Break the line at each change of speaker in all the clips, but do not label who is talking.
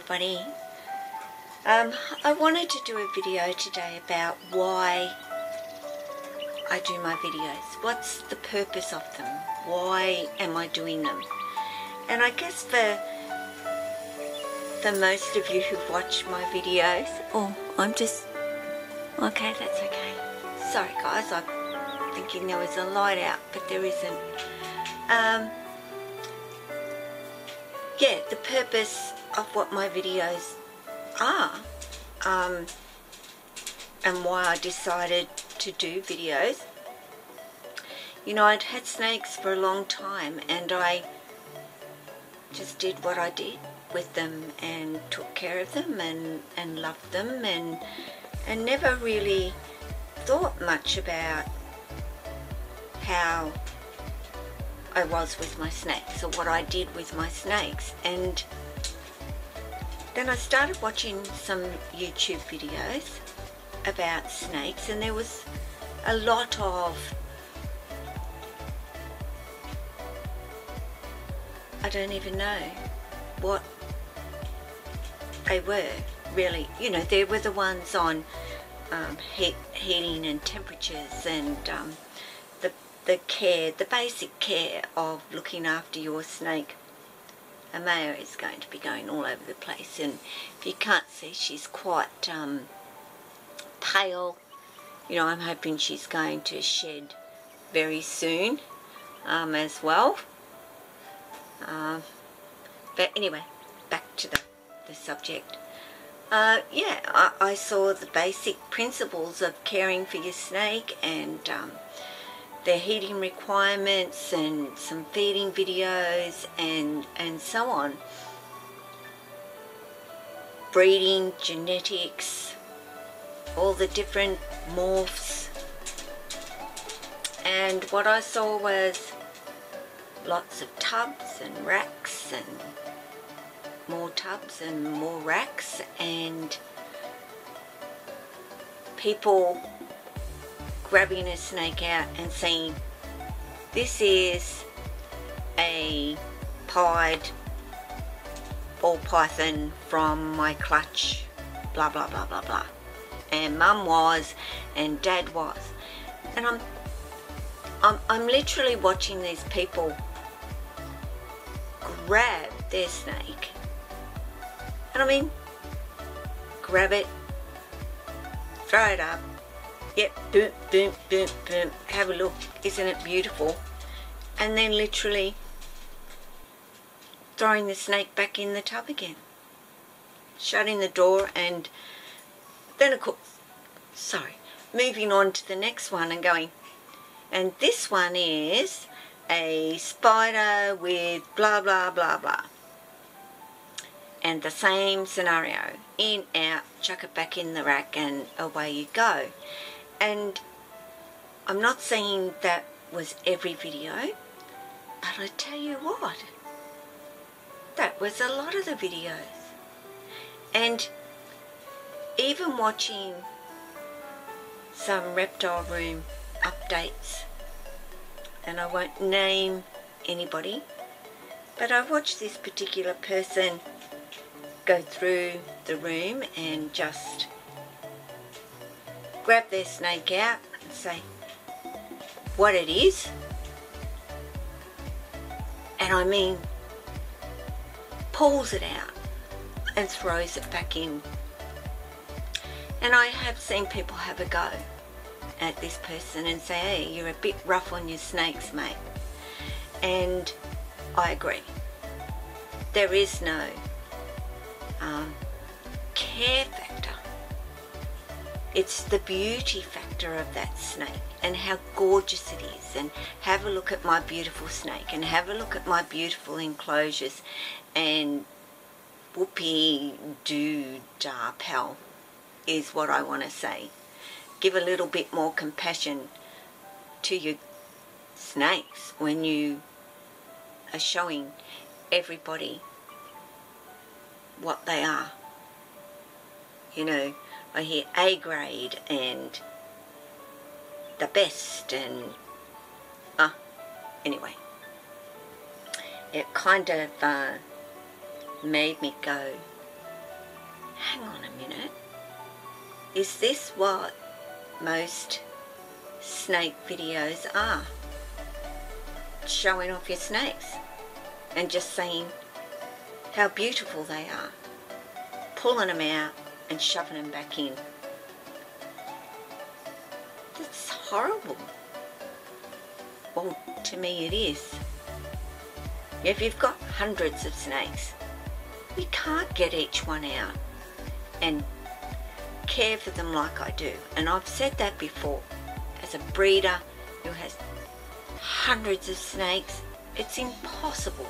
everybody. I wanted to do a video today about why I do my videos. What's the purpose of them? Why am I doing them? And I guess for most of you who've watched my videos, okay, that's okay. Sorry guys, I'm thinking there was a light out, but there isn't. Yeah, the purpose of what my videos are, and why I decided to do videos. You know, I'd had snakes for a long time, and I just did what I did with them and took care of them and loved them and never really thought much about how I was with my snakes or what I did with my snakes. And then I started watching some YouTube videos about snakes, and there was a lot of, I don't even know what they were really. You know, there were the ones on heating and temperatures and the basic care of looking after your snake. Amaya is going to be going all over the place, and if you can't see, she's quite pale. You know, I'm hoping she's going to shed very soon as well. But anyway, back to the subject. Yeah, I saw the basic principles of caring for your snake and their heating requirements and some feeding videos and so on. Breeding, genetics, all the different morphs. And what I saw was lots of tubs and racks and more tubs and more racks, and people grabbing a snake out and saying, this is a pied ball python from my clutch, blah blah blah blah blah, and mum was and dad was. And I'm literally watching these people grab their snake, and I mean, grab it, throw it up, yep, boom, boom, boom, boom, have a look, isn't it beautiful? And then literally throwing the snake back in the tub again, shutting the door, and then of course, moving on to the next one and going, and this one is a spider with blah blah blah blah. And the same scenario, in, out, chuck it back in the rack, and away you go. And I'm not saying that was every video, but I tell you what, that was a lot of the videos. And even watching some reptile room updates, and I won't name anybody, but I watched this particular person go through the room and just grab their snake out and say what it is, and I mean pulls it out and throws it back in. And I have seen people have a go at this person and say, hey, you're a bit rough on your snakes, mate. And I agree. There is no care factor. It's the beauty factor of that snake and how gorgeous it is. And have a look at my beautiful snake, and have a look at my beautiful enclosures, and whoopee doo da pal is what I want to say. Give a little bit more compassion to your snakes when you are showing everybody what they are. You know, I hear A grade and the best, and anyway, it kind of made me go, hang on a minute, is this what most snake videos are? Showing off your snakes and just saying how beautiful they are, pulling them out and shoving them back in. That's horrible. Well, to me it is. If you've got hundreds of snakes, you can't get each one out and care for them like I do. And I've said that before. As a breeder who has hundreds of snakes, it's impossible.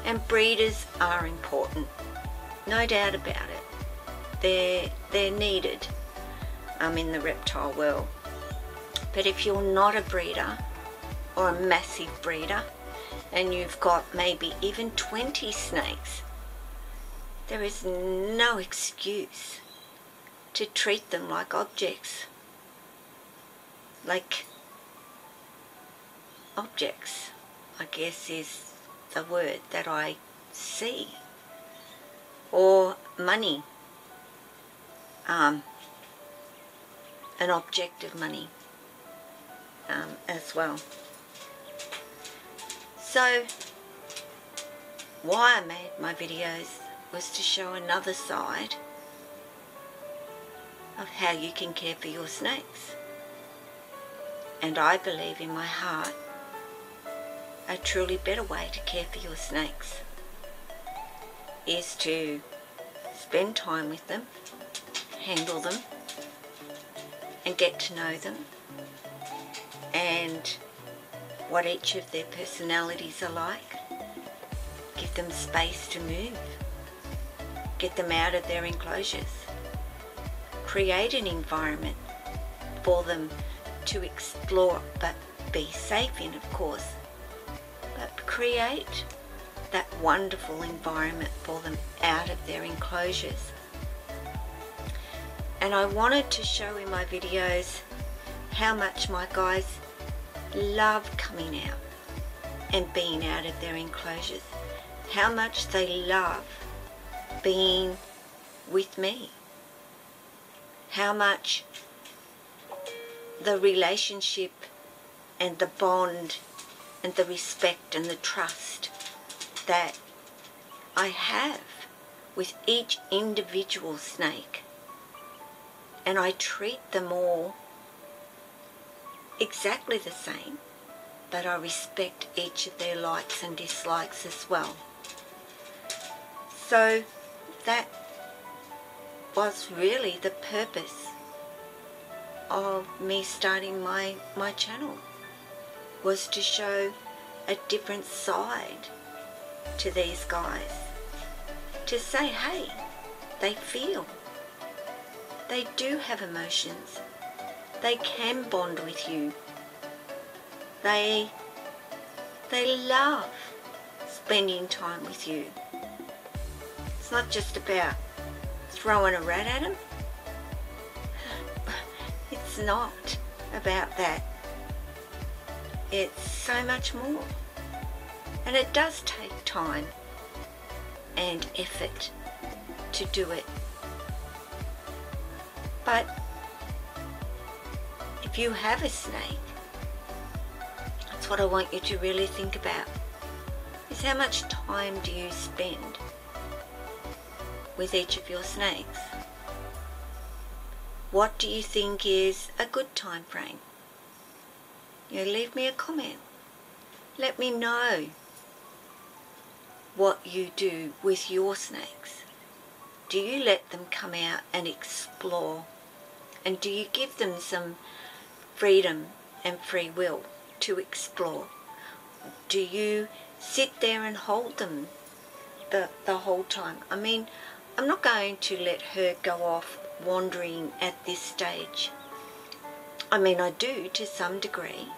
And breeders are important, no doubt about it. They're needed in the reptile world. But if you're not a breeder or a massive breeder and you've got maybe even 20 snakes, there is no excuse to treat them like objects. Like objects, I guess, is the word that I see. Or money. An object of money as well. So why I made my videos was to show another side of how you can care for your snakes. And I believe in my heart a truly better way to care for your snakes is to spend time with them, handle them, and get to know them, and what each of their personalities are like. Give them space to move. Get them out of their enclosures. Create an environment for them to explore, but be safe in, of course. But create that wonderful environment for them out of their enclosures. And I wanted to show in my videos how much my guys love coming out and being out of their enclosures. How much they love being with me. How much the relationship and the bond and the respect and the trust that I have with each individual snake. And I treat them all exactly the same, but I respect each of their likes and dislikes as well. So that was really the purpose of me starting my channel, was to show a different side to these guys, to say, hey, they feel, they do have emotions, they can bond with you, they love spending time with you. It's not just about throwing a rat at them. It's not about that. It's so much more. And it does take time and effort to do it. But if you have a snake, that's what I want you to really think about, is how much time do you spend with each of your snakes? What do you think is a good time frame? You know, leave me a comment. Let me know what you do with your snakes. Do you let them come out and explore? And do you give them some freedom and free will to explore? Do you sit there and hold them the whole time? I mean, I'm not going to let her go off wandering at this stage. I mean, I do to some degree,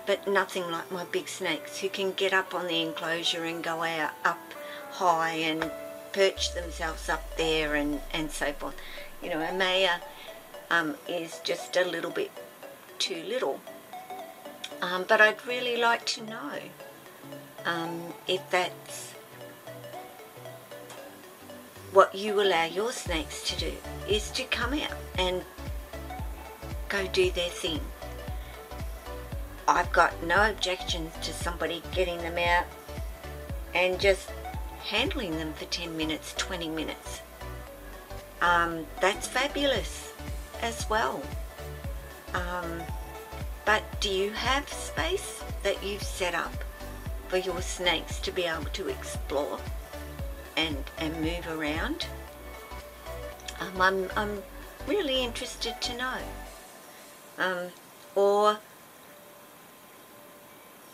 but nothing like my big snakes who can get up on the enclosure and go out up high and perch themselves up there and so forth. You know, Amaya is just a little bit too little. But I'd really like to know if that's what you allow your snakes to do is to come out and go do their thing. I've got no objections to somebody getting them out and just handling them for 10 minutes, 20 minutes. That's fabulous as well. But do you have space that you've set up for your snakes to be able to explore and move around? I'm really interested to know. Or,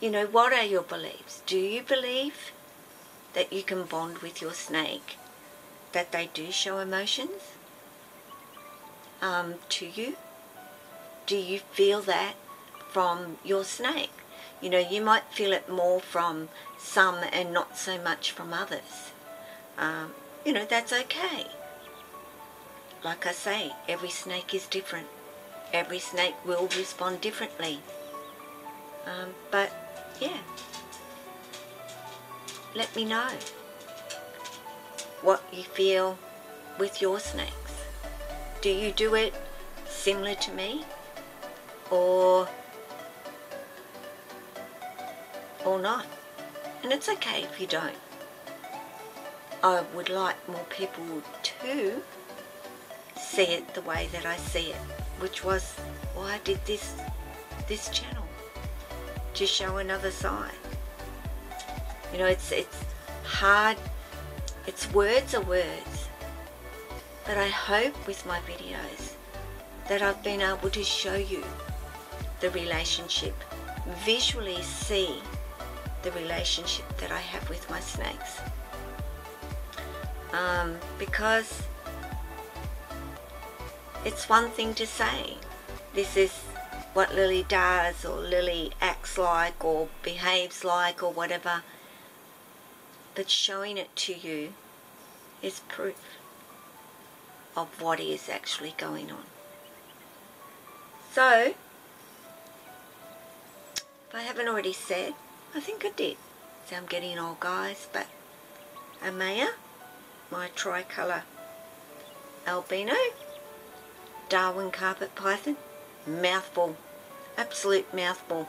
you know, what are your beliefs? Do you believe that you can bond with your snake, that they do show emotions to you? Do you feel that from your snake? You know, you might feel it more from some and not so much from others. You know, that's okay. Like I say, every snake is different. Every snake will respond differently. But yeah, let me know what you feel with your snakes. Do you do it similar to me, or not? And it's okay if you don't. I would like more people to see it the way that I see it, which was why I did this channel, to show another side. You know, it's hard, words are words, but I hope with my videos that I've been able to show you the relationship, visually see the relationship that I have with my snakes. Because it's one thing to say, this is what Lily does, or Lily acts like, or behaves like, or whatever, but showing it to you is proof of what is actually going on. So, if I haven't already said, I think I did. So I'm getting old, guys, but Amaya, my tricolour albino, Darwin carpet python, mouthful, absolute mouthful.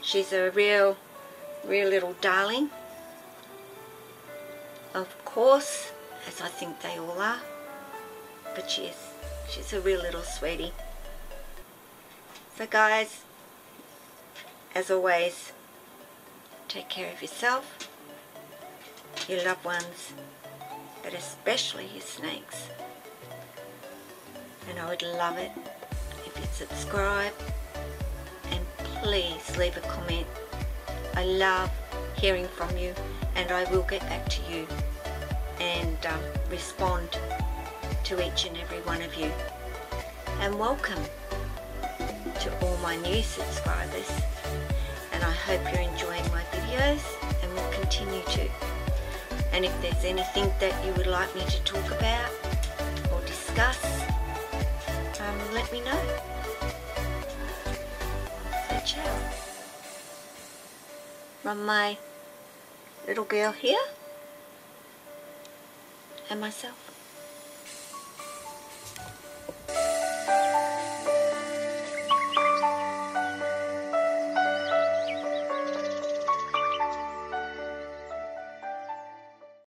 She's a real little darling, of course, as I think they all are, but she's a real little sweetie. So guys, as always, take care of yourself, your loved ones, but especially your snakes. And I would love it if you'd subscribe, and please leave a comment. I love hearing from you, and I will get back to you and respond to each and every one of you. And welcome to all my new subscribers, and I hope you're enjoying my videos and will continue to. And if there's anything that you would like me to talk about or discuss, let me know. So ciao from my little girl here and myself.